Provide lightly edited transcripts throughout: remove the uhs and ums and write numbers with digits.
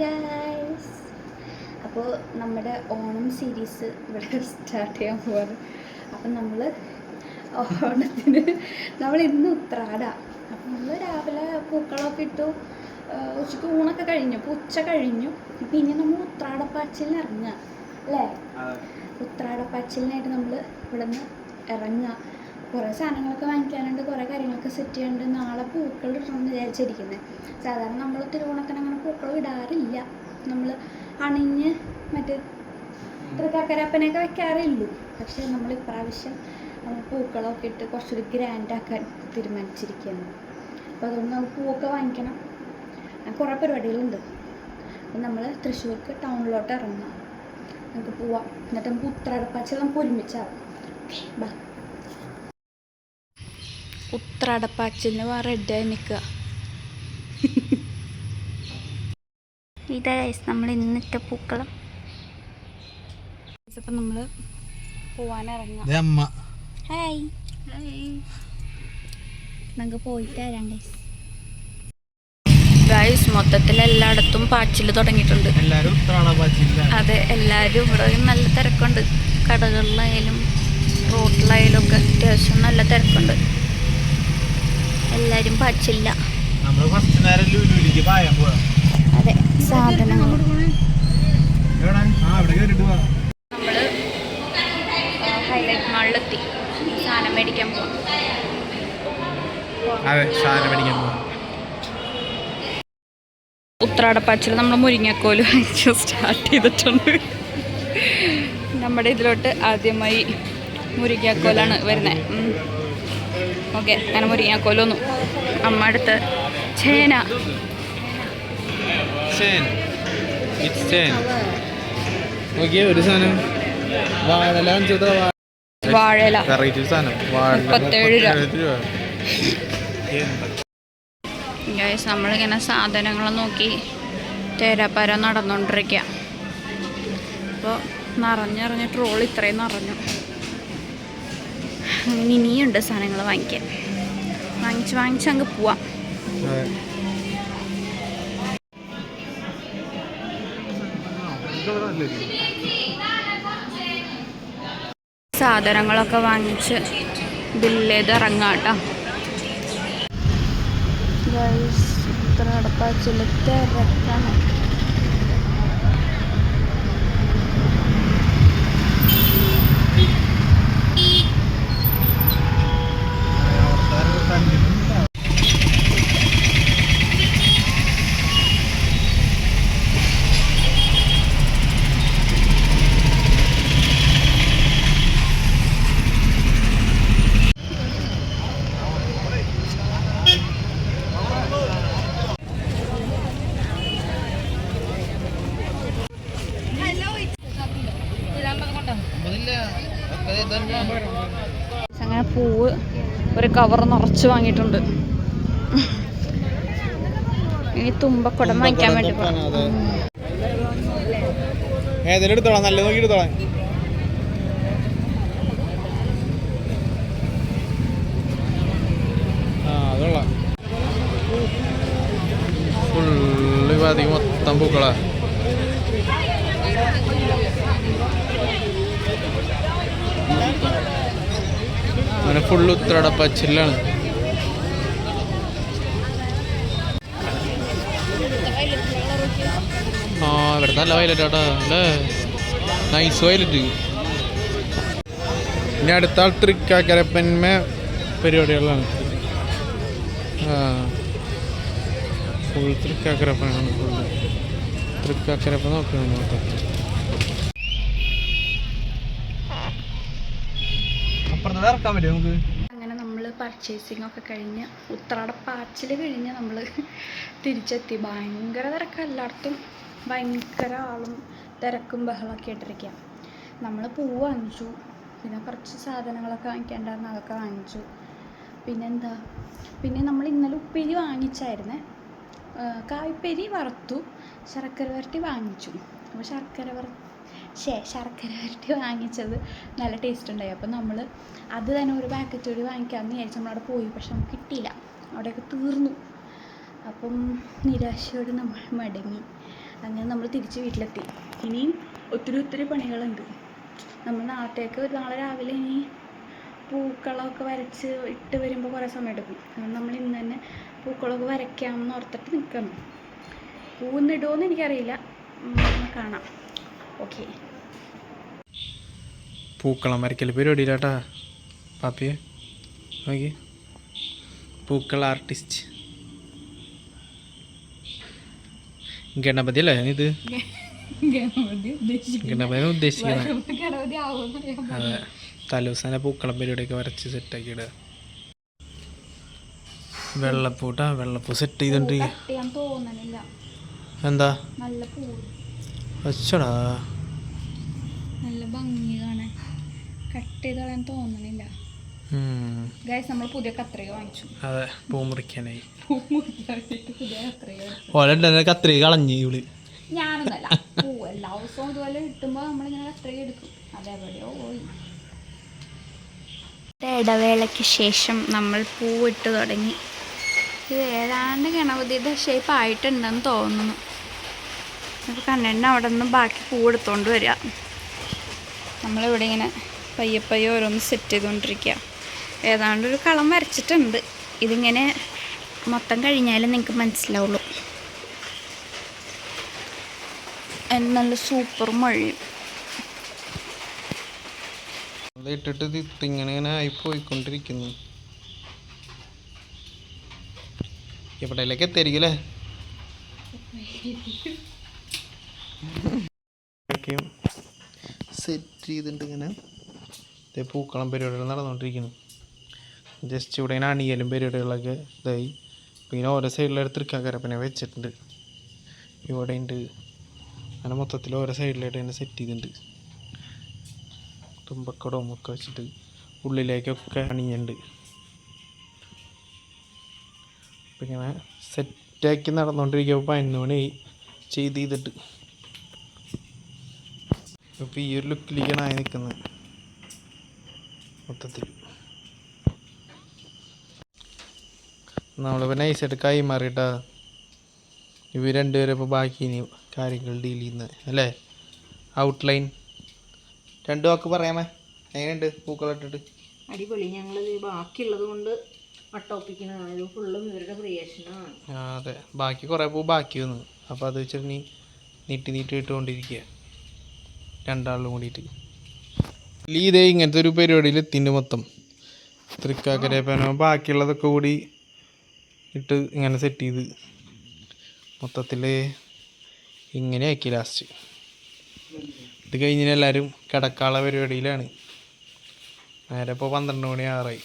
Guys, അപ്പോൾ നമ്മുടെ Onam series ഇവിടെ സ്റ്റാർട്ട് ചെയ്യാൻ പോവാണ്. അപ്പം നമ്മൾ ഓണത്തിന് ഇന്ന് ഉത്രാടാണ്. അപ്പം നമ്മൾ രാവിലെ പൂക്കളൊക്കെ ഇട്ടു, ഉച്ചയ്ക്ക് ഊണൊക്കെ കഴിഞ്ഞു, അപ്പോൾ ഉച്ച കഴിഞ്ഞു. പിന്നെ നമ്മൾ ഉത്രാടപ്പാച്ചിലിന് ഇറങ്ങുക അല്ലേ? ഉത്രാടപ്പാച്ചിലിനായിട്ട് നമ്മൾ ഇവിടെ നിന്ന് ഇറങ്ങുക. കുറേ സാധനങ്ങളൊക്കെ വാങ്ങിക്കാനുണ്ട്, കുറേ കാര്യങ്ങളൊക്കെ സെറ്റ് ചെയ്യാനുണ്ട്. നാളെ പൂക്കൾ ഇടണമെന്ന് വിചാരിച്ചിരിക്കുന്നത്. സാധാരണ നമ്മൾ തിരുവോണത്തിന് അങ്ങനെ പൂക്കൾ ഇടാറില്ല. നമ്മൾ അണിഞ്ഞ് മറ്റേ തൃക്കാക്കരപ്പനൊക്കെ വെക്കാറേ ഉള്ളൂ. പക്ഷേ നമ്മൾ ഇപ്രാവശ്യം പൂക്കളൊക്കെ ഇട്ട് കുറച്ചൊരു ഗ്രാൻഡാക്കാൻ തീരുമാനിച്ചിരിക്കുകയാണ്. അപ്പോൾ അതുകൊണ്ട് നമുക്ക് പൂവൊക്കെ വാങ്ങിക്കണം. കുറേ പരിപാടികളുണ്ട്. അപ്പം നമ്മൾ തൃശ്ശൂർക്ക് ടൗണിലോട്ട് ഇറങ്ങാം. നമുക്ക് പോവാം. എന്നിട്ട് നമുക്ക് ഉത്രാടപ്പാച്ചിൽ നമുക്ക് ഒരുമിച്ചാവും. ഓക്കെ, ബാ. ഉത്രാടപ്പാച്ചിലിന് റെഡിയായി നിൽക്കുക. ഇതാ നമ്മൾ ഇന്നിട്ട പൂക്കളം. ഇപ്പം നമ്മൾ പോവാനിറങ്ങാം. ഹായ്, നമുക്ക് പോയിട്ട് വരാം ഗൈസ്. മൊത്തത്തിൽ എല്ലായിടത്തും പാച്ചിൽ തുടങ്ങിയിട്ടുണ്ട്. അതെ, എല്ലാവരും ഇവിടെ നല്ല തിരക്കുണ്ട്. കടകളിലായാലും റോഡിലായാലും ഒക്കെ അത്യാവശ്യം നല്ല തിരക്കുണ്ട്. എല്ലാവരും പാച്ചില്ല. അതെ, സാധനങ്ങൾ നമ്മൾ ഹൈലൈറ്റ് മാളിലെത്തി. സാധനം മേടിക്കാൻ പോവാം. ഉത്രാടപ്പാച്ചിൽ നമ്മൾ മുരിങ്ങക്കോല് വാങ്ങിച്ച് സ്റ്റാർട്ട് ചെയ്തിട്ടുണ്ട്. നമ്മുടെ ഇതിലോട്ട് ആദ്യമായി മുരിങ്ങക്കോലാണ് വരുന്നത്. ഓക്കെ, അങ്ങനെ മുരിങ്ങക്കോലൊന്നു. അമ്മ അടുത്ത് ചേന. ഒരു സാധനം വാഴല 37 രൂപ. ഗൈസ്, നമ്മളിങ്ങനെ സാധനങ്ങൾ നോക്കി തേരാപ്പാര നടന്നുകൊണ്ടിരിക്കുക. അപ്പോൾ നിറഞ്ഞിറങ്ങി ട്രോൾ ഇത്രയും നിറഞ്ഞു. അങ്ങനെ ഇനിയുണ്ട് സാധനങ്ങൾ വാങ്ങിക്കാൻ. വാങ്ങിച്ച് അങ്ങ് പോവാം. സാധനങ്ങളൊക്കെ വാങ്ങിച്ച് ബില്ല് ചെയ്ത് ഇറങ്ങാം കേട്ടോ. ഉത്രാടപ്പാച്ചിൽ തിരക്കാണ്. അങ്ങനെ പൂവ് ഒരു കവർ നിറച്ച് വാങ്ങിയിട്ടുണ്ട്. ഇനി തുമ്പക്കുടം വാങ്ങിക്കാൻ വേണ്ടി എടുത്തോളാം, നല്ല നോക്കി എടുത്തോളാം. അതുകൊള്ളാം. ഫുള്ള് അധികം മൊത്തം പൂക്കളാ. അങ്ങനെ ഫുള്ള് ഉത്രാടപ്പാച്ചിലാണ്. ഇവിടെ നല്ല വയലറ്റ് ആട്ടാ, അല്ലേ? Nice violet. ഇനി അടുത്ത ആൾ തൃക്കാക്കരപ്പന്മേ പരിപാടികളാണ്. ഫുൾ തൃക്കാക്കരപ്പനാണ്. ഫുള്ള് തൃക്കാക്കരപ്പൻ നോക്കണം. അങ്ങനെ നമ്മൾ പർച്ചേസിങ് ഒക്കെ കഴിഞ്ഞ് ഉത്രാടപ്പാച്ചിൽ കഴിഞ്ഞ് നമ്മൾ തിരിച്ചെത്തി. ഭയങ്കര തിരക്ക്, എല്ലായിടത്തും ഭയങ്കര ആളും തിരക്കും ബഹളമൊക്കെ ആയിട്ടിരിക്കുക. നമ്മൾ പൂവ് വാങ്ങിച്ചു, പിന്നെ കുറച്ച് സാധനങ്ങളൊക്കെ വാങ്ങിക്കേണ്ടായിരുന്നു, അതൊക്കെ വാങ്ങിച്ചു. പിന്നെ നമ്മൾ ഇന്നലെ ഉപ്പേരി വാങ്ങിച്ചായിരുന്നേ. കായ്പേരി വറുത്തു, ശർക്കര വരട്ടി വാങ്ങിച്ചു. അപ്പോൾ ശർക്കര വരട്ടി വാങ്ങിച്ചത് നല്ല ടേസ്റ്റ് ഉണ്ടായി. അപ്പം നമ്മൾ അത് തന്നെ ഒരു പാക്കറ്റ് കൂടി വാങ്ങിക്കാമെന്ന് വിചാരിച്ചു. നമ്മളവിടെ പോയി, പക്ഷെ നമുക്ക് കിട്ടിയില്ല, അവിടെയൊക്കെ തീർന്നു. അപ്പം നിരാശയോട് നമ്മൾ മടങ്ങി. അങ്ങനെ നമ്മൾ തിരിച്ച് വീട്ടിലെത്തി. ഇനിയും ഒത്തിരി പണികളുണ്ട്. നമ്മൾ നാളത്തേക്ക് നാളെ രാവിലെ ഇനി പൂക്കളമൊക്കെ വരച്ച് ഇട്ട് വരുമ്പോൾ കുറേ സമയം എടുക്കും. അതുകൊണ്ട് നമ്മൾ ഇന്ന് തന്നെ പൂക്കളമൊക്കെ വരയ്ക്കാമെന്ന് ഓർത്തിട്ട് നിൽക്കണം. പൂന്നിടുമോയെന്ന് എനിക്കറിയില്ല, കാണാം. ഓക്കെ. പൂക്കളം വരയ്ക്കൽ പരിപാടിയിലാട്ടാ പാപ്പിയെ നോക്കി. പൂക്കൾ ആർട്ടിസ്റ്റ് ഗണപതി അല്ലേ ഇത്? ഗണപതി ഉദ്ദേശിക്കുന്നത്. അതെ, തലേദിവസം പൂക്കളം പരിപാടിയൊക്കെ വരച്ച് സെറ്റാക്കി ഇടുക. വെള്ളപ്പൂട്ടാ, വെള്ളപ്പൂ സെറ്റ് ചെയ്തിട്ടുണ്ട്. എന്താ വെച്ചടാ, നല്ല ഭംഗി കാണാൻ. കട്ട് ചെയ്ത് കളയാൻ തോന്നണില്ല. നമ്മൾ പുതിയ കത്രിക വാങ്ങിച്ചു. അതെ, പൂ മുറിക്കാനായി. പുതിയ കത്രിക ഓലെ കത്രിക കളഞ്ഞു ഇവള്. ഞാനൊന്നല്ല, പൂ എല്ലാ ദിവസവും ഇതുപോലെ കിട്ടുമ്പോൾ നമ്മളിങ്ങനെ കത്രിക എടുക്കും. അതെവിടെയോ പോയി. ഇടവേളയ്ക്ക് ശേഷം നമ്മൾ പൂവിട്ട് തുടങ്ങി. ഇത് ഏതാണ്ട് ഗണപതിയുടെ ഷേപ്പ് ആയിട്ടുണ്ടെന്ന് തോന്നുന്നു. അപ്പോൾ കണ്ണൻ അവിടെ നിന്ന് ബാക്കി പൂ എടുത്തുകൊണ്ട് വരിക. നമ്മളിവിടെ ഇങ്ങനെ പയ്യെ ഓരോന്ന് സെറ്റ് ചെയ്തുകൊണ്ടിരിക്കുക. ഏതാണ്ടൊരു കളം വരച്ചിട്ടുണ്ട്. ഇതിങ്ങനെ മൊത്തം കഴിഞ്ഞാലേ നിങ്ങൾക്ക് മനസ്സിലാവുള്ളൂ. നല്ല സൂപ്പർ മഴയും ഇട്ടിട്ട് ഇങ്ങനെ ആയി പോയിക്കൊണ്ടിരിക്കുന്നു. എവിടെയൊക്കെ എത്തിരിക്കല്ലേ. സെറ്റ് ചെയ്തിട്ട് ഇങ്ങനെ പൂക്കളം പരിപാടികൾ നടന്നുകൊണ്ടിരിക്കുന്നു. ജസ്റ്റ് ഇവിടെ ഇങ്ങനെ അണിയലും പരിപാടികളൊക്കെ ഇതായി. പിന്നെ ഓരോ സൈഡിലെടുത്ത് തൃക്കാക്കരപ്പനെ വെച്ചിട്ടുണ്ട്. ഇവിടെ ഉണ്ട്. അങ്ങനെ മൊത്തത്തിൽ ഓരോ സൈഡിലായിട്ട് തന്നെ സെറ്റ് ചെയ്തിട്ടുണ്ട്. തുമ്പക്കടവും ഒക്കെ വെച്ചിട്ട് ഉള്ളിലേക്കൊക്കെ അണിയുന്നുണ്ട്. അപ്പം ഇങ്ങനെ സെറ്റാക്കി നടന്നുകൊണ്ടിരിക്കുമ്പോൾ 11 മണി ചെയ്തിട്ട് ഇപ്പോൾ ഈ ഒരു ലുക്കിലേക്കാണ് ആയി നിൽക്കുന്നത് മൊത്തത്തിൽ. നമ്മളിപ്പോൾ നൈസായിട്ട് കൈമാറിയിട്ടാ ഇവർ രണ്ടുപേരും ഇപ്പോൾ ബാക്കി ഇനി കാര്യങ്ങൾ ഡീൽ ചെയ്യുന്നത് അല്ലേ. ഔട്ട്ലൈൻ 2 വാക്ക് പറയാമേ. എങ്ങനെയുണ്ട് പൂക്കളിട്ടിട്ട്? അടിപൊളി. ഞങ്ങളിത് ബാക്കിയുള്ളത് കൊണ്ട് വട്ടോപ്പിക്കുന്നതാണ്. ഫുള്ളും ഇവരുടെ ക്രിയേഷനാണ്. അതെ, ബാക്കി കുറേ പൂ ബാക്കി വന്നു. അപ്പോൾ അത് വെച്ചിട്ട് നീട്ടി ഇട്ടുകൊണ്ടിരിക്കുക രണ്ടാളിലും കൂടിയിട്ട്. ഇതേ ഇങ്ങനത്തെ ഒരു പരിപാടിയിൽ എത്തിൻ്റെ മൊത്തം തൃക്കാക്കരപ്പനോ ബാക്കിയുള്ളതൊക്കെ കൂടി ഇട്ട് ഇങ്ങനെ സെറ്റ് ചെയ്ത് മൊത്തത്തിൽ ഇങ്ങനെ ആക്കി. ലാസ്റ്റ് ഇത് കഴിഞ്ഞാൽ എല്ലാവരും കിടക്കാനുള്ള പരിപാടിയിലാണ്. നേരെ ഇപ്പോൾ 12 മണി ആറായി.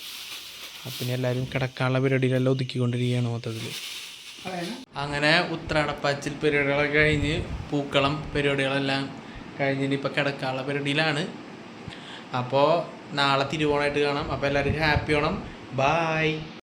അപ്പം എല്ലാവരും കിടക്കാനുള്ള പരിപാടിയിലെല്ലാം ഒതുക്കിക്കൊണ്ടിരിക്കുകയാണ് മൊത്തത്തിൽ. അങ്ങനെ ഉത്രാടപ്പാച്ചിൽ പരിപാടികളൊക്കെ കഴിഞ്ഞ് പൂക്കളം പരിപാടികളെല്ലാം കഴിഞ്ഞിട്ട് ഇപ്പോൾ കിടക്കാനുള്ള പരിപാടിയിലാണ്. അപ്പോൾ നാളെ തിരുവോണമായിട്ട് കാണാം. അപ്പോൾ എല്ലാവരും ഹാപ്പി ഓണം. ബായ്.